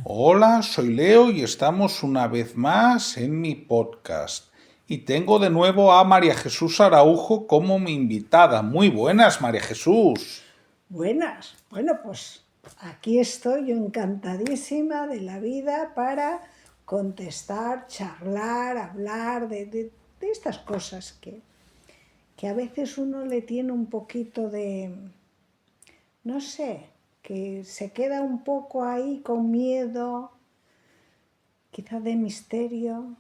Hola, soy Leo y estamos una vez más en mi podcast. Y tengo de nuevo a María Jesús Araujo como mi invitada. Muy buenas, María Jesús. Buenas. Bueno, pues aquí estoy yo encantadísima de la vida para contestar, charlar, hablar de estas cosas que a veces uno le tiene un poquito de, no sé, que se queda un poco ahí con miedo, quizá de misterio,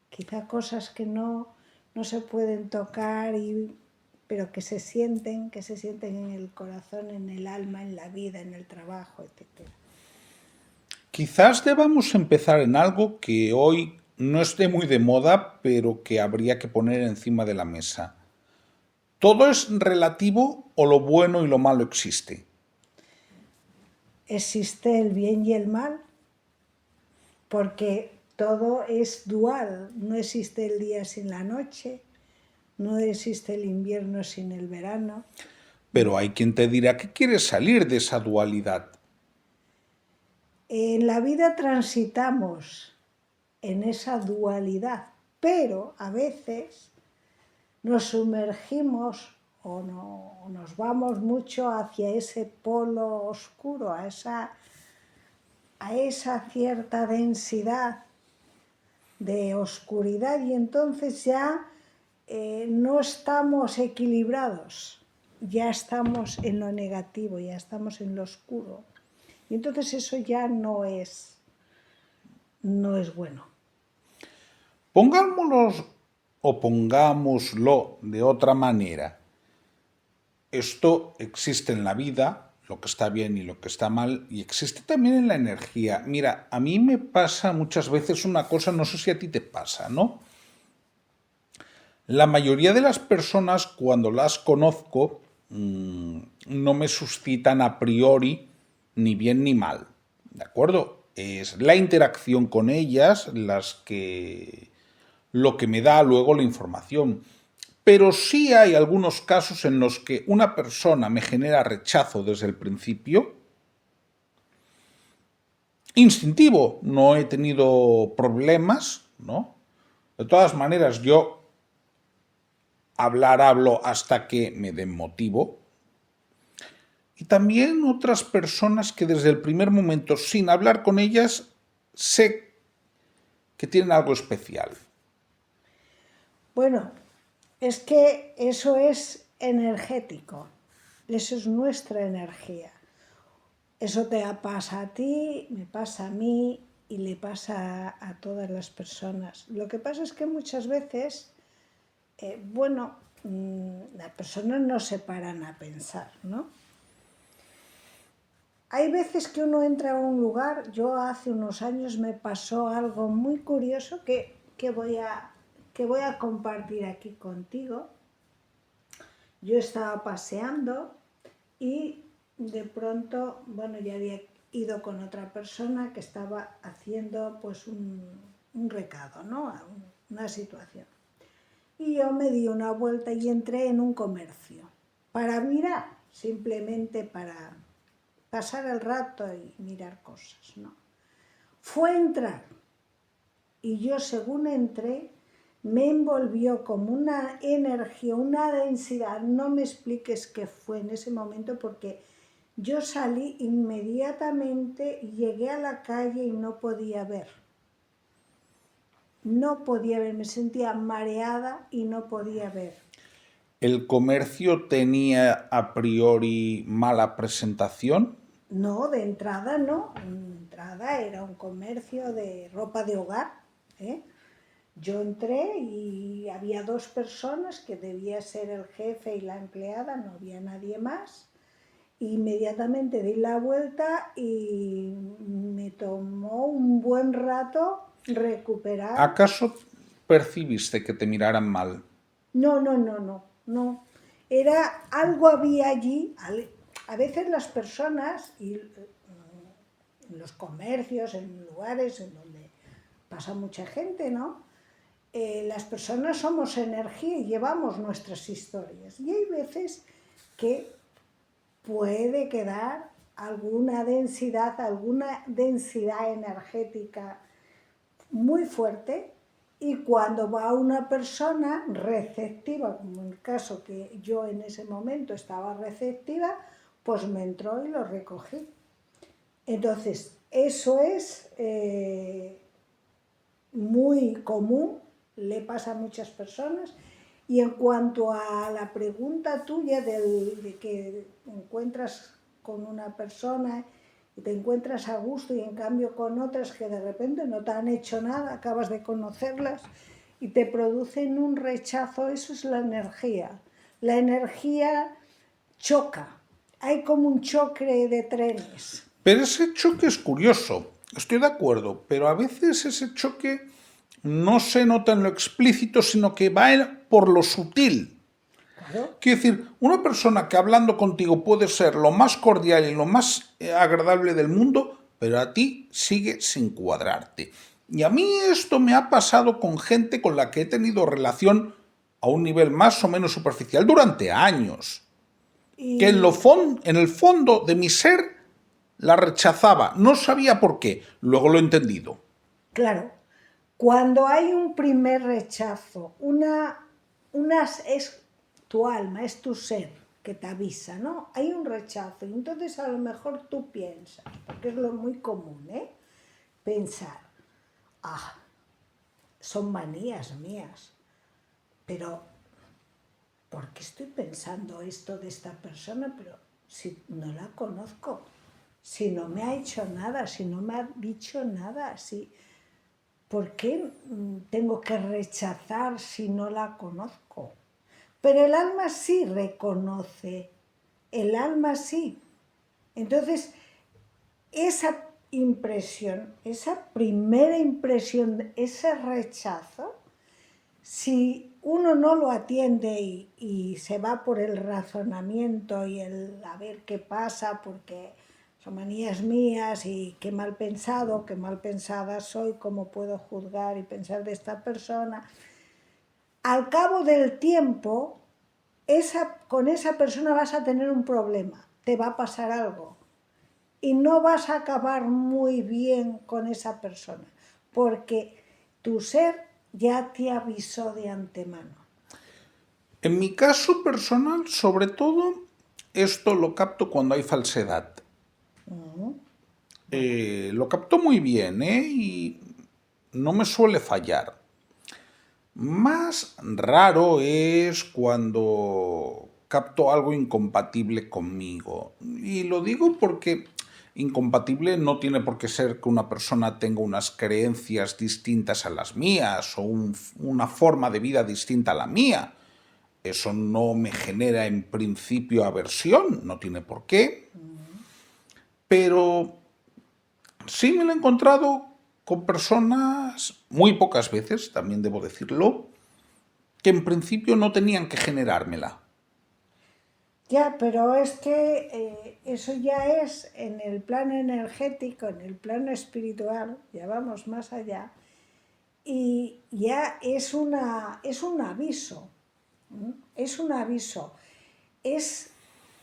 quizá cosas que no se pueden tocar, pero que se sienten en el corazón, en el alma, en la vida, en el trabajo, etc. Quizás debamos empezar en algo que hoy no esté muy de moda, pero que habría que poner encima de la mesa. ¿Todo es relativo o lo bueno y lo malo existe? Existe el bien y el mal, porque todo es dual, no existe el día sin la noche, no existe el invierno sin el verano. Pero hay quien te dirá que quiere salir de esa dualidad. En la vida transitamos en esa dualidad, pero a veces nos sumergimos o nos vamos mucho hacia ese polo oscuro, a esa cierta densidad de oscuridad, y entonces ya no estamos equilibrados, ya estamos en lo negativo, ya estamos en lo oscuro. Y entonces eso ya no es bueno. Pongámoslo de otra manera. Esto existe en la vida, lo que está bien y lo que está mal, y existe también en la energía. Mira, a mí me pasa muchas veces una cosa, no sé si a ti te pasa, ¿no? La mayoría de las personas, cuando las conozco, no me suscitan a priori ni bien ni mal, ¿de acuerdo? Es la interacción con ellas lo que me da luego la información. Pero sí hay algunos casos en los que una persona me genera rechazo desde el principio. Instintivo, no he tenido problemas, ¿no? De todas maneras, yo hablo hasta que me den motivo. Y también otras personas que desde el primer momento, sin hablar con ellas, sé que tienen algo especial. Bueno, es que eso es energético, eso es nuestra energía. Eso te pasa a ti, me pasa a mí y le pasa a todas las personas. Lo que pasa es que muchas veces, las personas no se paran a pensar, ¿no? Hay veces que uno entra a un lugar. Yo hace unos años me pasó algo muy curioso que voy a compartir aquí contigo. Yo estaba paseando y de pronto, bueno, ya había ido con otra persona que estaba haciendo pues un recado, ¿no? Una situación. Y yo me di una vuelta y entré en un comercio para mirar, simplemente para pasar el rato y mirar cosas, ¿no? Fue entrar y yo, según entré, me envolvió como una energía, una densidad. No me expliques qué fue en ese momento, porque yo salí inmediatamente, llegué a la calle y no podía ver. No podía ver, me sentía mareada y no podía ver. ¿El comercio tenía a priori mala presentación? No, de entrada no. De entrada era un comercio de ropa de hogar, ¿eh? Yo entré y había dos personas, que debía ser el jefe y la empleada, no había nadie más. Inmediatamente di la vuelta y me tomó un buen rato recuperar. ¿Acaso percibiste que te miraran mal? No. Era algo había allí. A veces las personas, y en los comercios, en lugares en donde pasa mucha gente, ¿no? Las personas somos energía y llevamos nuestras historias. Y hay veces que puede quedar alguna densidad energética muy fuerte, y cuando va una persona receptiva, como en el caso que yo en ese momento estaba receptiva, pues me entró y lo recogí. Entonces, eso es muy común, le pasa a muchas personas. Y en cuanto a la pregunta tuya de que encuentras con una persona y te encuentras a gusto, y en cambio con otras que de repente no te han hecho nada, acabas de conocerlas y te producen un rechazo, eso es la energía. La energía choca, hay como un choque de trenes. Pero ese choque es curioso, estoy de acuerdo, pero a veces ese choque no se nota en lo explícito, sino que va por lo sutil. Claro. Quiero decir, una persona que hablando contigo puede ser lo más cordial y lo más agradable del mundo, pero a ti sigue sin cuadrarte. Y a mí esto me ha pasado con gente con la que he tenido relación a un nivel más o menos superficial durante años. Que en el fondo de mi ser la rechazaba. No sabía por qué. Luego lo he entendido. Claro, cuando hay un primer rechazo, es tu alma, es tu ser que te avisa, ¿no? Hay un rechazo y entonces a lo mejor tú piensas, porque es lo muy común, pensar, son manías mías, pero ¿por qué estoy pensando esto de esta persona? Pero si no la conozco, si no me ha hecho nada, si no me ha dicho nada, si... ¿Por qué tengo que rechazar si no la conozco? Pero el alma sí reconoce, el alma sí. Entonces, esa impresión, esa primera impresión, ese rechazo, si uno no lo atiende y se va por el razonamiento y el a ver qué pasa, porque son manías mías y qué mal pensado, qué mal pensada soy, cómo puedo juzgar y pensar de esta persona, al cabo del tiempo, con esa persona vas a tener un problema, te va a pasar algo y no vas a acabar muy bien con esa persona, porque tu ser ya te avisó de antemano. En mi caso personal, sobre todo, esto lo capto cuando hay falsedad. Lo capto muy bien, y no me suele fallar. Más raro es cuando capto algo incompatible conmigo. Y lo digo porque incompatible no tiene por qué ser que una persona tenga unas creencias distintas a las mías o una forma de vida distinta a la mía. Eso no me genera en principio aversión, no tiene por qué. Pero sí me lo he encontrado con personas, muy pocas veces, también debo decirlo, que en principio no tenían que generármela. Ya, pero es que eso ya es en el plano energético, en el plano espiritual, ya vamos más allá, y ya es un aviso, es un aviso, es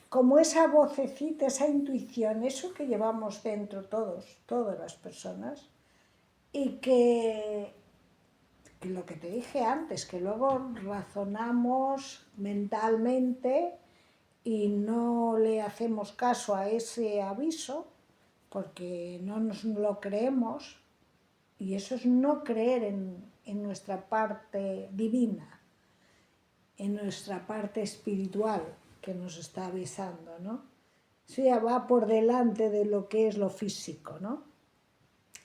como esa vocecita, esa intuición, eso que llevamos dentro todas las personas, y que lo que te dije antes, que luego razonamos mentalmente y no le hacemos caso a ese aviso porque no nos lo creemos, y eso es no creer en nuestra parte divina, en nuestra parte espiritual que nos está avisando, ¿no? Eso ya va por delante de lo que es lo físico, ¿no?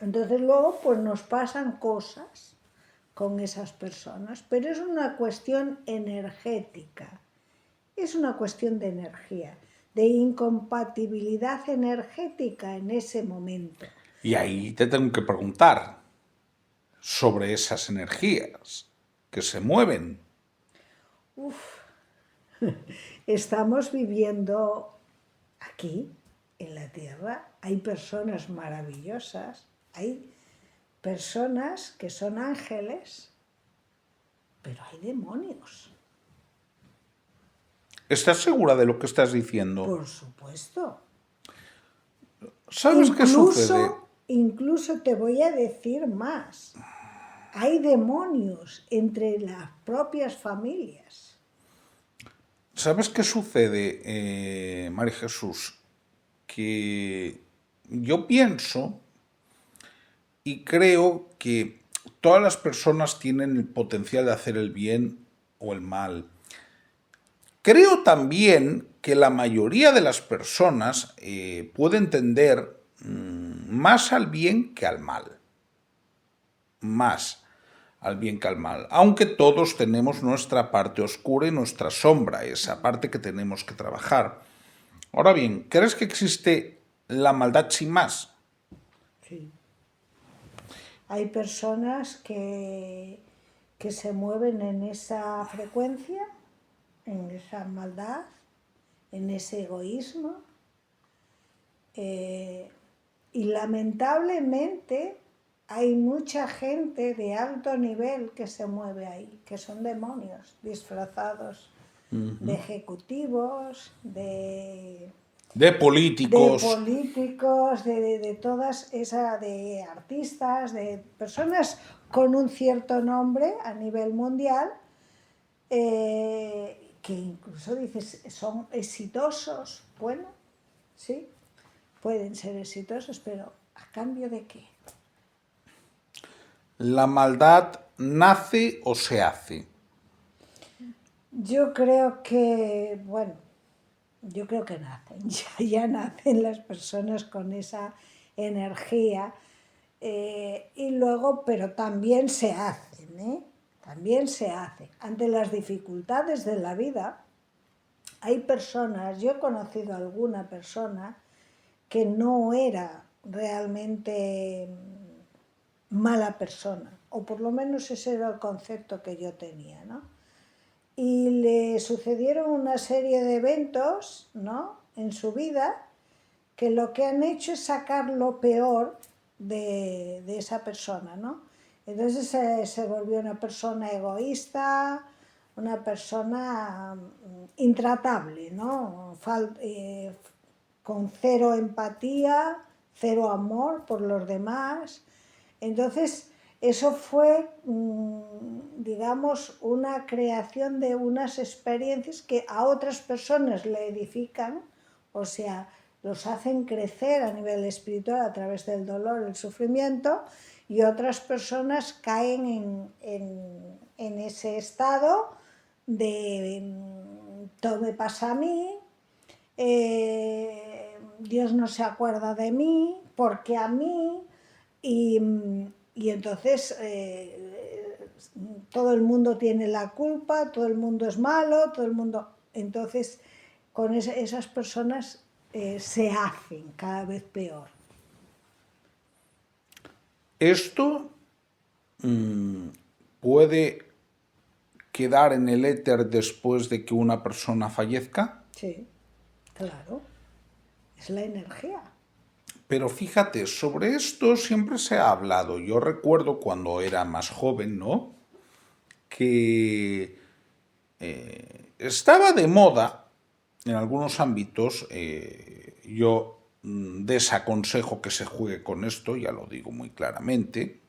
Entonces luego pues nos pasan cosas con esas personas, pero es una cuestión energética, es una cuestión de energía, de incompatibilidad energética en ese momento. Y ahí te tengo que preguntar sobre esas energías que se mueven. Estamos viviendo aquí, en la Tierra, hay personas maravillosas, hay personas que son ángeles, pero hay demonios. ¿Estás segura de lo que estás diciendo? Por supuesto. ¿Sabes qué sucede? Incluso te voy a decir más. Hay demonios entre las propias familias. ¿Sabes qué sucede, María Jesús? Que yo pienso y creo que todas las personas tienen el potencial de hacer el bien o el mal. Creo también que la mayoría de las personas puede entender más al bien que al mal. Más al bien que al mal. Aunque todos tenemos nuestra parte oscura y nuestra sombra, esa parte que tenemos que trabajar. Ahora bien, ¿crees que existe la maldad sin más? Sí. Hay personas que se mueven en esa frecuencia, en esa maldad, en ese egoísmo. Y lamentablemente hay mucha gente de alto nivel que se mueve ahí, que son demonios disfrazados de ejecutivos, De de políticos. políticos, de todas esas, de artistas, de personas con un cierto nombre a nivel mundial, que incluso dices, son exitosos. Bueno, sí, pueden ser exitosos, pero ¿a cambio de qué? ¿La maldad nace o se hace? Yo creo que, bueno, yo creo que nacen, ya nacen las personas con esa energía, y luego, pero también se hacen, ¿eh? También se hacen. Ante las dificultades de la vida, hay personas, yo he conocido a alguna persona que no era realmente mala persona, o por lo menos ese era el concepto que yo tenía, ¿no? Y le sucedieron una serie de eventos, ¿no?, en su vida, que lo que han hecho es sacar lo peor de esa persona, ¿no? Entonces se volvió una persona egoísta, una persona intratable, ¿no? Con cero empatía, cero amor por los demás. Entonces, eso fue, digamos, una creación de unas experiencias que a otras personas le edifican, o sea, los hacen crecer a nivel espiritual a través del dolor, el sufrimiento, y otras personas caen en ese estado de todo me pasa a mí, Dios no se acuerda de mí, porque a mí, y, y entonces todo el mundo tiene la culpa, todo el mundo es malo, todo el mundo... Entonces, con esas personas se hacen cada vez peor. Esto puede quedar en el éter después de que una persona fallezca. Sí, claro, es la energía. Pero fíjate, sobre esto siempre se ha hablado. Yo recuerdo cuando era más joven, ¿no? Que estaba de moda en algunos ámbitos. Yo desaconsejo que se juegue con esto, ya lo digo muy claramente.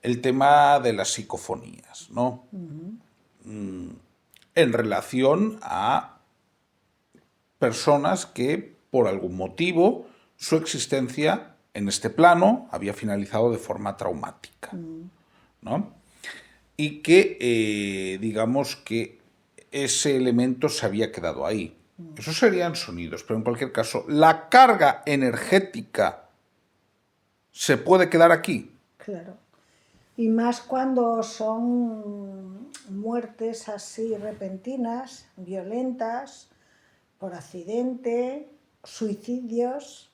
El tema de las psicofonías, ¿no? En relación a personas que, por algún motivo, su existencia en este plano había finalizado de forma traumática, ¿no? Y que, digamos que ese elemento se había quedado ahí. Esos serían sonidos, pero en cualquier caso, la carga energética se puede quedar aquí. Claro. Y más cuando son muertes así repentinas, violentas, por accidente, suicidios,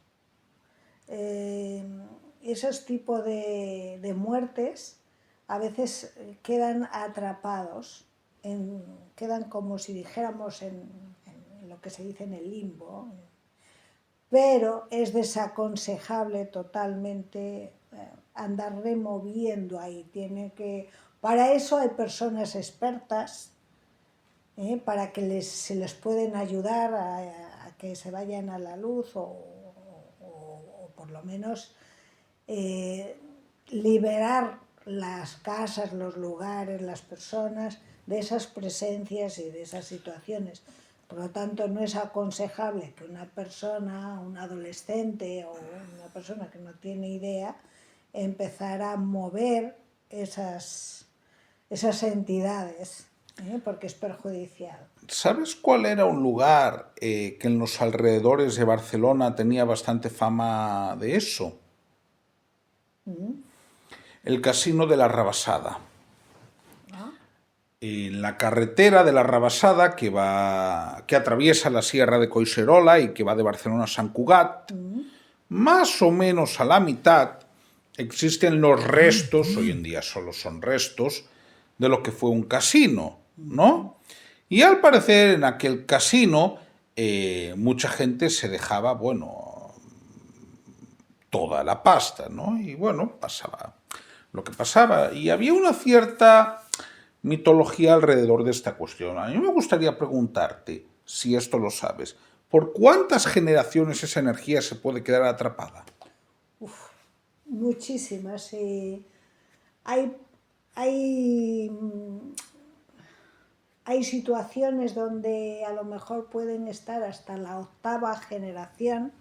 esos tipos de muertes a veces quedan atrapados, quedan como si dijéramos en lo que se dice en el limbo, pero es desaconsejable totalmente andar removiendo ahí. Para eso hay personas expertas, para que se les pueden ayudar a que se vayan a la luz o por lo menos liberar las casas, los lugares, las personas de esas presencias y de esas situaciones. Por lo tanto, no es aconsejable que una persona, un adolescente o una persona que no tiene idea, empezar a mover esas entidades, porque es perjudicial. ¿Sabes cuál era un lugar que en los alrededores de Barcelona tenía bastante fama de eso? El Casino de la Rabassada. ¿No? En la carretera de la Rabassada que atraviesa la Sierra de Collserola y que va de Barcelona a Sant Cugat, más o menos a la mitad existen los restos, hoy en día solo son restos, de lo que fue un casino, ¿no? Y al parecer en aquel casino mucha gente se dejaba, bueno, toda la pasta, ¿no? Y bueno, pasaba lo que pasaba. Y había una cierta mitología alrededor de esta cuestión. A mí me gustaría preguntarte, si esto lo sabes, ¿por cuántas generaciones esa energía se puede quedar atrapada? Muchísimas. Hay, hay, hay situaciones donde a lo mejor pueden estar hasta la 8ª generación,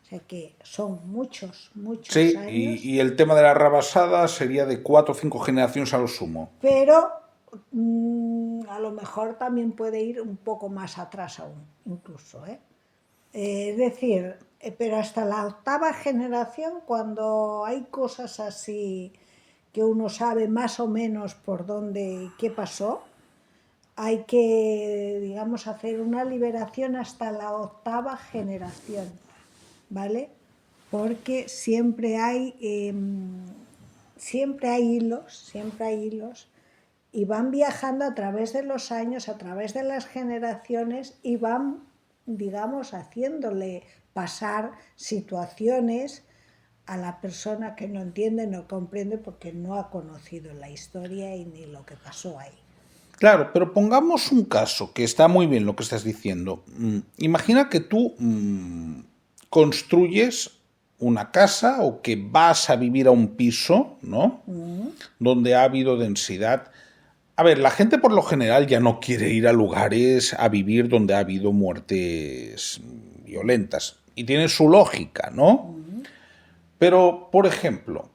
o sea que son muchos Sí, años. y el tema de la rabasada sería de 4 o 5 generaciones a lo sumo. Pero a lo mejor también puede ir un poco más atrás aún, incluso. Es decir, pero hasta la 8ª generación, cuando hay cosas así que uno sabe más o menos por dónde y qué pasó, hay que, digamos, hacer una liberación hasta la 8ª generación, ¿vale? Porque siempre hay hilos y van viajando a través de los años, a través de las generaciones y van, digamos, haciéndole pasar situaciones a la persona que no entiende, no comprende porque no ha conocido la historia y ni lo que pasó ahí. Claro, pero pongamos un caso, que está muy bien lo que estás diciendo. Imagina que tú construyes una casa o que vas a vivir a un piso, ¿no? Donde ha habido densidad. A ver, la gente por lo general ya no quiere ir a lugares a vivir donde ha habido muertes violentas. Y tiene su lógica, ¿no? Pero, por ejemplo,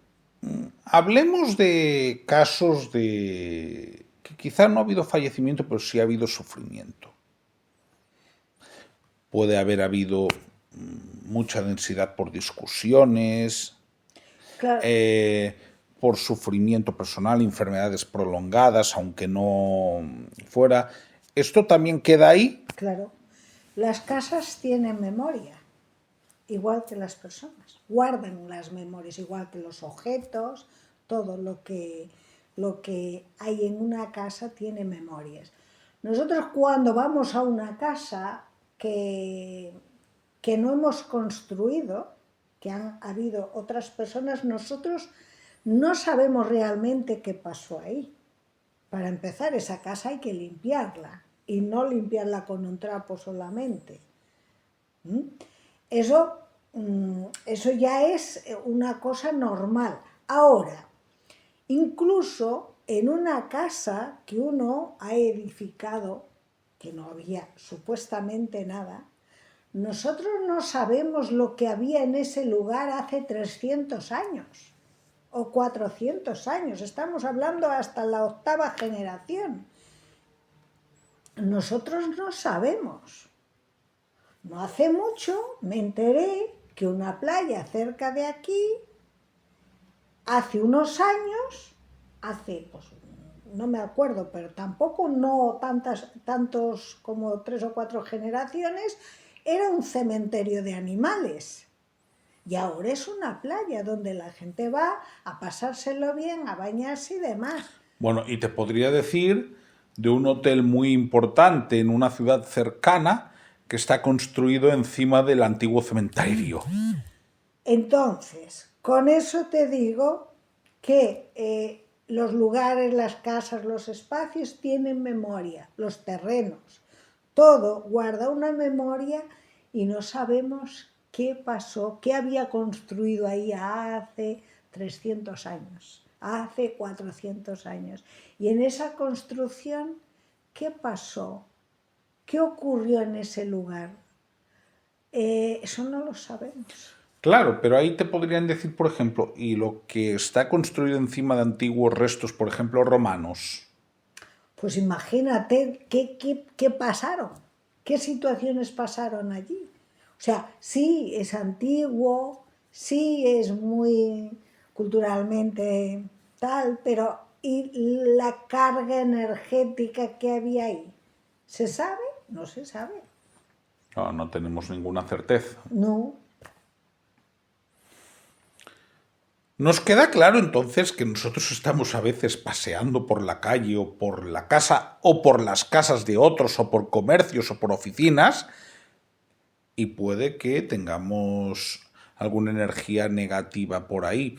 hablemos de casos de que quizá no ha habido fallecimiento, pero sí ha habido sufrimiento. Puede haber habido mucha densidad por discusiones, Claro. por sufrimiento personal, enfermedades prolongadas, aunque no fuera. ¿Esto también queda ahí? Claro. Las casas tienen memoria, igual que las personas. Guardan las memorias, igual que los objetos, todo lo que hay en una casa tiene memorias. Nosotros cuando vamos a una casa que no hemos construido, que han habido otras personas, nosotros no sabemos realmente qué pasó ahí. Para empezar, esa casa hay que limpiarla y no limpiarla con un trapo solamente. Eso ya es una cosa normal. Ahora, incluso en una casa que uno ha edificado, que no había supuestamente nada, nosotros no sabemos lo que había en ese lugar hace 300 años o 400 años. Estamos hablando hasta la 8ª generación. Nosotros no sabemos. No hace mucho me enteré que una playa cerca de aquí, hace unos años, pues no me acuerdo, pero tampoco no tantos como 3 o 4 generaciones, era un cementerio de animales. Y ahora es una playa donde la gente va a pasárselo bien, a bañarse y demás. Bueno, y te podría decir de un hotel muy importante en una ciudad cercana que está construido encima del antiguo cementerio. Entonces, con eso te digo que los lugares, las casas, los espacios tienen memoria, los terrenos, todo guarda una memoria y no sabemos qué pasó, qué había construido ahí hace 300 años, hace 400 años. Y en esa construcción, ¿qué pasó? ¿Qué ocurrió en ese lugar? Eso no lo sabemos. Claro, pero ahí te podrían decir, por ejemplo, y lo que está construido encima de antiguos restos, por ejemplo, romanos. Pues imagínate qué pasaron, qué situaciones pasaron allí. O sea, sí es antiguo, sí es muy culturalmente tal, pero ¿y la carga energética que había ahí? ¿Se sabe? No se sabe. No, no tenemos ninguna certeza. No. Nos queda claro entonces que nosotros estamos a veces paseando por la calle o por la casa o por las casas de otros o por comercios o por oficinas y puede que tengamos alguna energía negativa por ahí.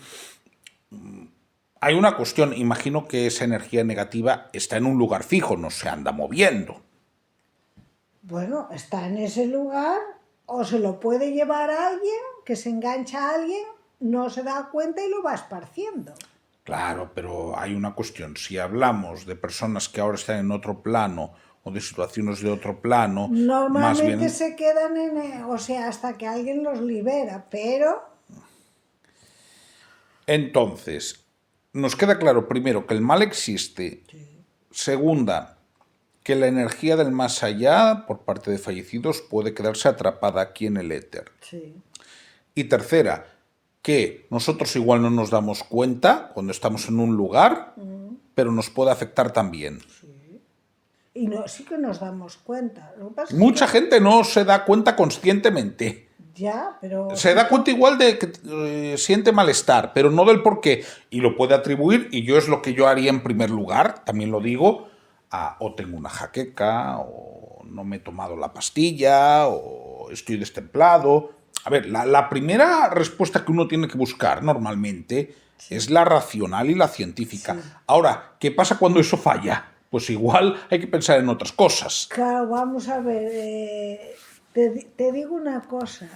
Hay una cuestión, imagino que esa energía negativa está en un lugar fijo, no se anda moviendo. Bueno, está en ese lugar o se lo puede llevar a alguien, que se engancha a alguien, no se da cuenta y lo va esparciendo. Claro, pero hay una cuestión. Si hablamos de personas que ahora están en otro plano o de situaciones de otro plano, más Normalmente bien... se quedan o sea, hasta que alguien los libera, pero Entonces, nos queda claro primero que el mal existe. Segunda, que la energía del más allá, por parte de fallecidos, puede quedarse atrapada aquí en el éter. sí. Y tercera, que nosotros igual no nos damos cuenta cuando estamos en un lugar, pero nos puede afectar también. Y no, sí que nos damos cuenta. Lo que pasa es Mucha que gente no se da cuenta conscientemente. ya, pero Se da cuenta igual de que siente malestar, pero no del por qué. Y lo puede atribuir, y yo es lo que yo haría en primer lugar, también lo digo, a o tengo una jaqueca, o no me he tomado la pastilla, o estoy destemplado. A ver, la primera respuesta que uno tiene que buscar normalmente es la racional y la científica. sí. Ahora, ¿qué pasa cuando eso falla? Pues igual hay que pensar en otras cosas. Claro, vamos a ver, te digo una cosa.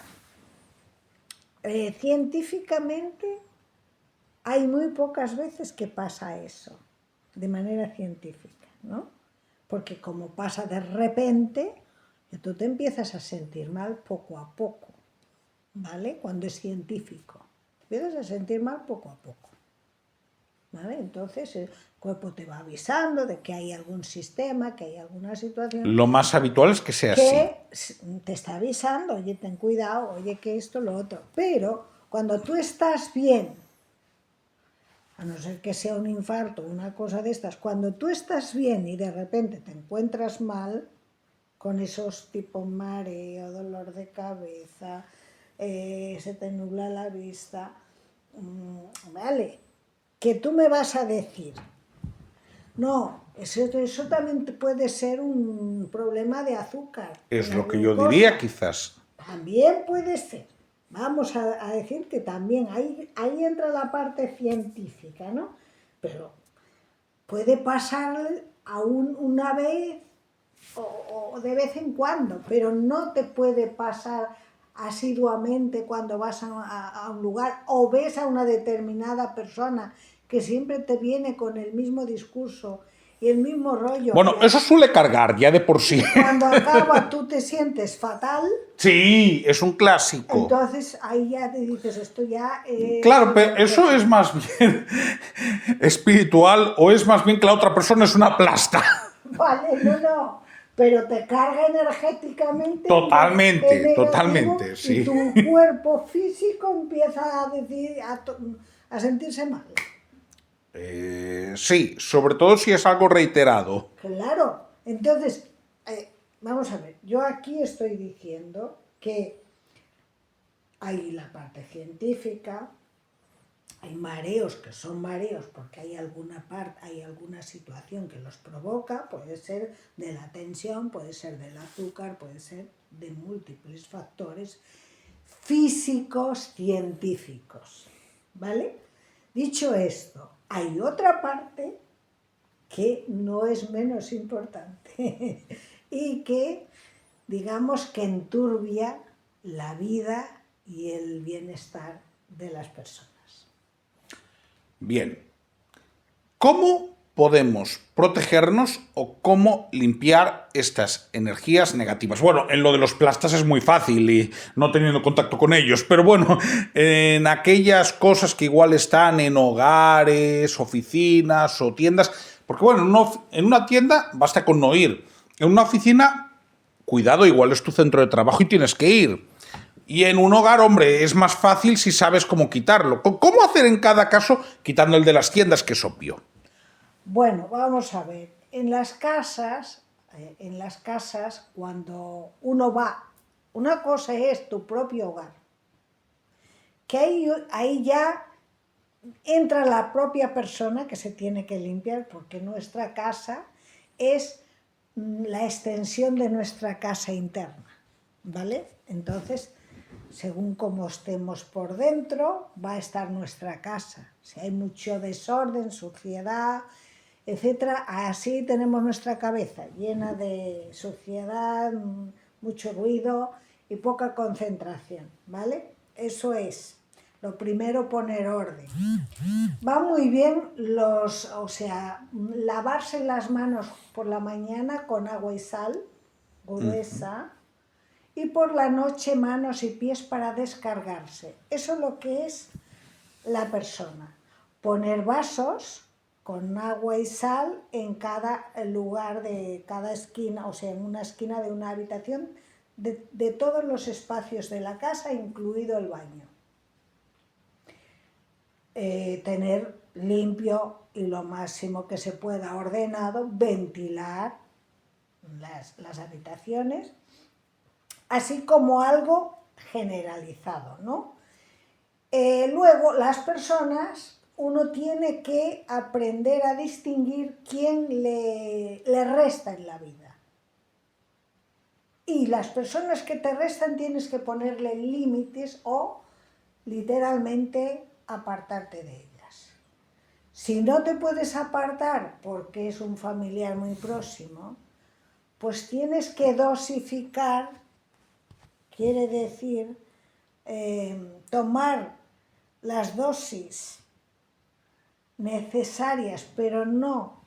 Científicamente hay muy pocas veces que pasa eso, de manera científica, ¿no? Porque como pasa de repente, tú te empiezas a sentir mal poco a poco, ¿vale? Cuando es científico. Te empiezas a sentir mal poco a poco, ¿vale? Entonces el cuerpo te va avisando de que hay algún sistema, que hay alguna situación Lo más habitual es que sea así. que te está avisando, oye, ten cuidado, oye, que esto, lo otro. Pero cuando tú estás bien, a no ser que sea un infarto o una cosa de estas, cuando tú estás bien y de repente te encuentras mal, con esos tipo mareo, dolor de cabeza, se te nubla la vista, vale, que tú me vas a decir, no, eso también puede ser un problema de azúcar. Es la lo que yo glucosa. diría, quizás. También puede ser. Vamos a decir que también ahí entra la parte científica, ¿no? Pero puede pasar una vez o de vez en cuando, pero no te puede pasar asiduamente cuando vas a un lugar o ves a una determinada persona que siempre te viene con el mismo discurso y el mismo rollo. Bueno, eso suele cargar ya de por sí. Cuando acaba tú te sientes fatal. Sí, es un clásico. Entonces ahí ya te dices, esto ya... Claro, pero eso es más bien espiritual o es más bien que la otra persona es una plasta. Vale, no. Pero te carga energéticamente. Totalmente, negativo, totalmente, sí. Y tu cuerpo físico empieza a decir, a sentirse mal. Sí, sobre todo si es algo reiterado. Claro. Entonces, vamos a ver, yo aquí estoy diciendo que hay la parte científica, hay mareos que son mareos porque hay alguna situación que los provoca, puede ser de la tensión, puede ser del azúcar, puede ser de múltiples factores físicos, científicos, ¿vale? Dicho esto, hay otra parte que no es menos importante y que, digamos que enturbia la vida y el bienestar de las personas. Bien. ¿Cómo podemos protegernos o cómo limpiar estas energías negativas? Bueno, en lo de los plastas es muy fácil y no teniendo contacto con ellos, pero bueno, en aquellas cosas que igual están en hogares, oficinas o tiendas, porque bueno, en una tienda basta con no ir. En una oficina, cuidado, igual es tu centro de trabajo y tienes que ir. Y en un hogar, hombre, es más fácil si sabes cómo quitarlo. ¿Cómo hacer en cada caso, quitando el de las tiendas, que es obvio? Bueno, vamos a ver. En las casas, cuando uno va, una cosa es tu propio hogar, que ahí ya entra la propia persona que se tiene que limpiar, porque nuestra casa es la extensión de nuestra casa interna, ¿vale? Entonces, según cómo estemos por dentro, va a estar nuestra casa. Si hay mucho desorden, suciedad, etcétera, así tenemos nuestra cabeza llena de suciedad, mucho ruido y poca concentración, ¿vale? Eso es. Lo primero, poner orden. Va muy bien lavarse las manos por la mañana con agua y sal gruesa y por la noche manos y pies para descargarse. Eso es lo que es la persona. Poner vasos con agua y sal en cada lugar de cada esquina, o sea, en una esquina de una habitación, de todos los espacios de la casa, incluido el baño. Tener limpio y lo máximo que se pueda ordenado, ventilar las habitaciones, así como algo generalizado, ¿no? Luego, las personas, uno tiene que aprender a distinguir quién le resta en la vida. Y las personas que te restan tienes que ponerle límites o, literalmente, apartarte de ellas. Si no te puedes apartar porque es un familiar muy próximo, pues tienes que dosificar, quiere decir tomar las dosis necesarias, pero no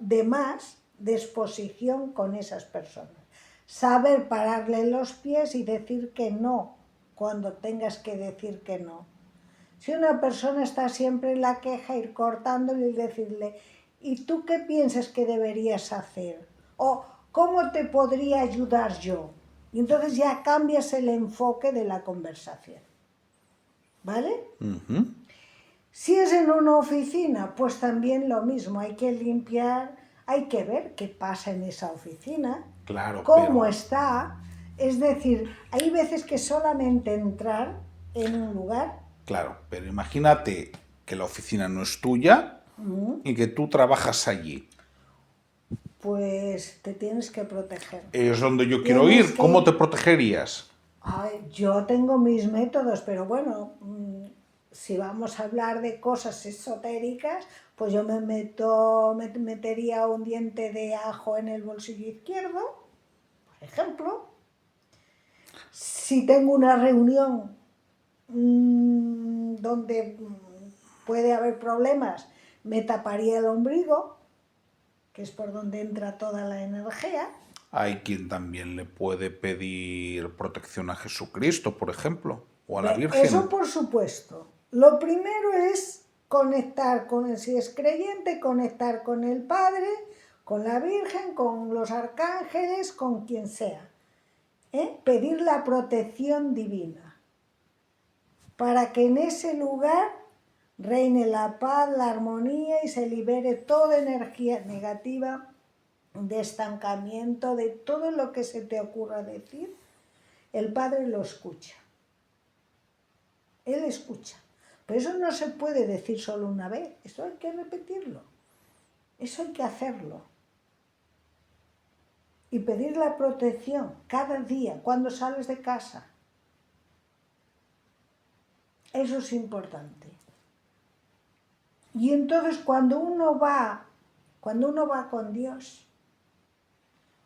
de más, de exposición con esas personas. Saber pararle los pies y decir que no, cuando tengas que decir que no. Si una persona está siempre en la queja, ir cortándole y decirle, ¿y tú qué piensas que deberías hacer? O ¿cómo te podría ayudar yo? Y entonces ya cambias el enfoque de la conversación. ¿Vale? Si es en una oficina, pues también lo mismo, hay que limpiar, hay que ver qué pasa en esa oficina, claro, cómo está. Es decir, hay veces que solamente entrar en un lugar. Claro, pero imagínate que la oficina no es tuya y que tú trabajas allí. Pues te tienes que proteger. Es donde yo quiero ir. ¿Cómo te protegerías? Ay, yo tengo mis métodos, pero bueno, si vamos a hablar de cosas esotéricas, pues yo me metería un diente de ajo en el bolsillo izquierdo, por ejemplo. Si tengo una reunión donde puede haber problemas, me taparía el ombligo, que es por donde entra toda la energía. Hay quien también le puede pedir protección a Jesucristo, por ejemplo, o a la Virgen. Eso por supuesto. Lo primero es conectar si es creyente, conectar con el Padre, con la Virgen, con los arcángeles, con quien sea. Pedir la protección divina para que en ese lugar reine la paz, la armonía y se libere toda energía negativa, de estancamiento, de todo lo que se te ocurra decir. El Padre lo escucha. Él escucha. Pero eso no se puede decir solo una vez, eso hay que repetirlo, eso hay que hacerlo. Y pedir la protección cada día, cuando sales de casa. Eso es importante. Y entonces cuando uno va con Dios,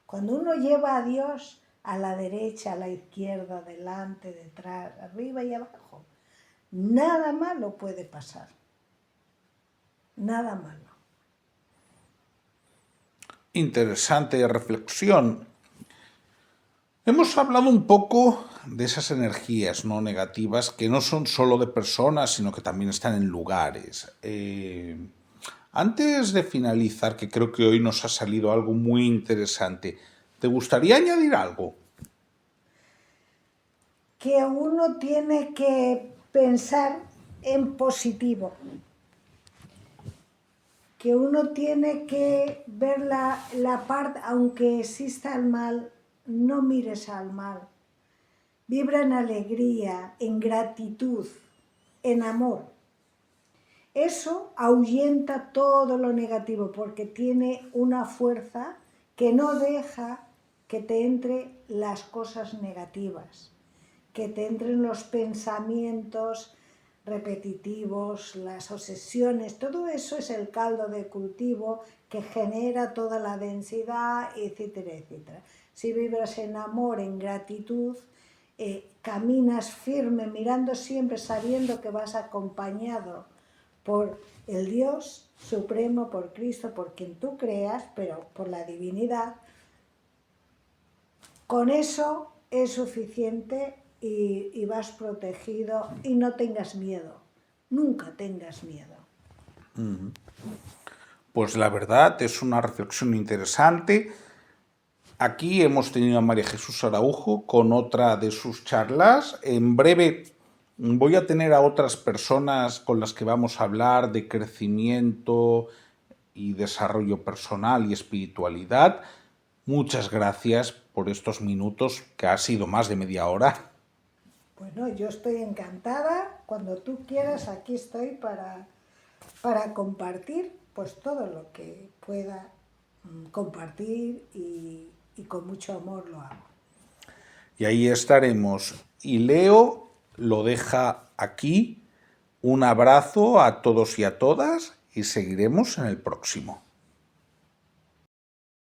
cuando uno lleva a Dios, a la derecha, a la izquierda, delante, detrás, arriba y abajo. Nada malo puede pasar. Nada malo. Interesante reflexión. Hemos hablado un poco de esas energías no negativas que no son solo de personas, sino que también están en lugares. Antes de finalizar, que creo que hoy nos ha salido algo muy interesante, ¿te gustaría añadir algo? Que uno tiene que pensar en positivo. Que uno tiene que ver la parte, aunque exista el mal, no mires al mal. Vibra en alegría, en gratitud, en amor. Eso ahuyenta todo lo negativo porque tiene una fuerza que no deja que te entre las cosas negativas, que te entren los pensamientos repetitivos, las obsesiones. Todo eso es el caldo de cultivo que genera toda la densidad, etcétera, etcétera. Si vibras en amor, en gratitud, caminas firme, mirando siempre, sabiendo que vas acompañado por el Dios Supremo, por Cristo, por quien tú creas, pero por la divinidad. Con eso es suficiente y vas protegido y no tengas miedo. Nunca tengas miedo. Pues la verdad es una reflexión interesante. Aquí hemos tenido a María Jesús Araujo con otra de sus charlas. En breve voy a tener a otras personas con las que vamos a hablar de crecimiento y desarrollo personal y espiritualidad. Muchas gracias por estos minutos, que ha sido más de media hora. Bueno, yo estoy encantada. Cuando tú quieras, aquí estoy para compartir pues todo lo que pueda compartir y con mucho amor lo hago. Y ahí estaremos. Y Leo lo deja aquí. Un abrazo a todos y a todas y seguiremos en el próximo.